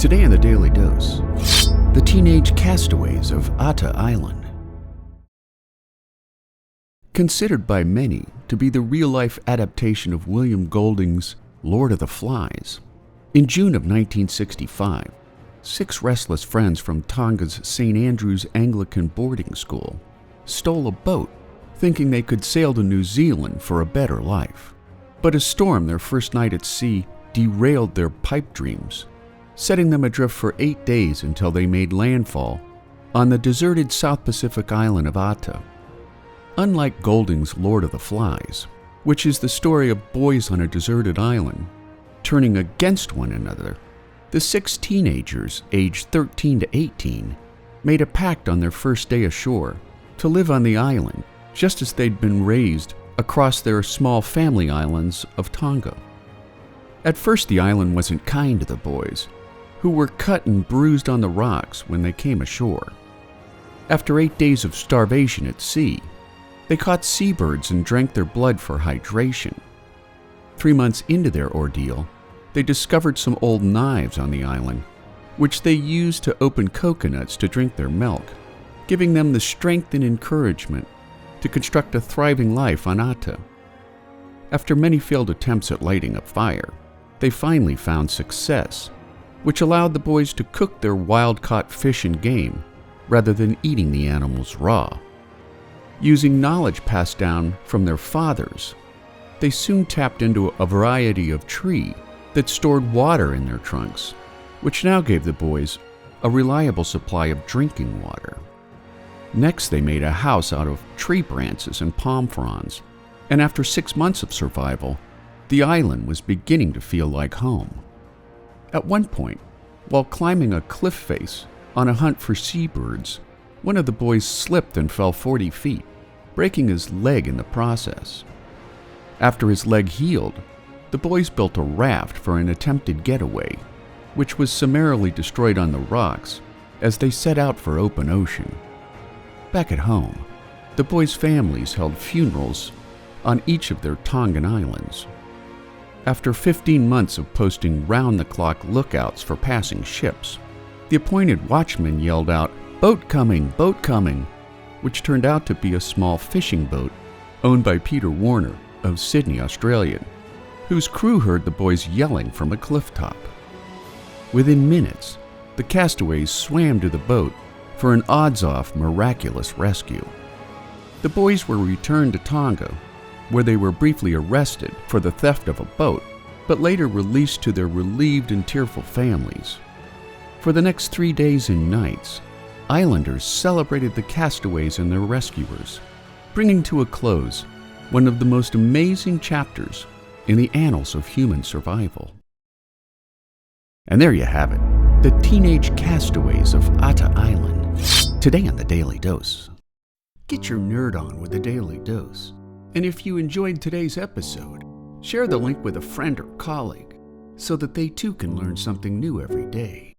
Today on the Daily Dose, the teenage castaways of Atta Island. Considered by many to be the real-life adaptation of William Golding's Lord of the Flies, in June of 1965, 6 restless friends from Tonga's St. Andrew's Anglican boarding school stole a boat, thinking they could sail to New Zealand for a better life. But a storm their first night at sea derailed their pipe dreams, setting them adrift for 8 days until they made landfall on the deserted South Pacific island of Atta. Unlike Golding's Lord of the Flies, which is the story of boys on a deserted island turning against one another, the 6 teenagers aged 13 to 18 made a pact on their first day ashore to live on the island just as they'd been raised across their small family islands of Tonga. At first, the island wasn't kind to the boys, who were cut and bruised on the rocks when they came ashore. After 8 days of starvation at sea, they caught seabirds and drank their blood for hydration. 3 months into their ordeal, they discovered some old knives on the island, which they used to open coconuts to drink their milk, giving them the strength and encouragement to construct a thriving life on Atta. After many failed attempts at lighting a fire, they finally found success, which allowed the boys to cook their wild-caught fish and game rather than eating the animals raw. Using knowledge passed down from their fathers, they soon tapped into a variety of tree that stored water in their trunks, which now gave the boys a reliable supply of drinking water. Next, they made a house out of tree branches and palm fronds, and after 6 months of survival, the island was beginning to feel like home. At one point, while climbing a cliff face on a hunt for seabirds, one of the boys slipped and fell 40 feet, breaking his leg in the process. After his leg healed, the boys built a raft for an attempted getaway, which was summarily destroyed on the rocks as they set out for open ocean. Back at home, the boys' families held funerals on each of their Tongan islands. After 15 months of posting round-the-clock lookouts for passing ships, the appointed watchman yelled out, boat coming," which turned out to be a small fishing boat owned by Peter Warner of Sydney, Australia, whose crew heard the boys yelling from a cliff top. Within minutes, the castaways swam to the boat for an odds-off miraculous rescue. The boys were returned to Tonga, where they were briefly arrested for the theft of a boat, but later released to their relieved and tearful families. For the next 3 days and nights, islanders celebrated the castaways and their rescuers, bringing to a close one of the most amazing chapters in the annals of human survival. And there you have it, the teenage castaways of Atta Island. Today on the Daily Dose. Get your nerd on with the Daily Dose. And if you enjoyed today's episode, share the link with a friend or colleague so that they too can learn something new every day.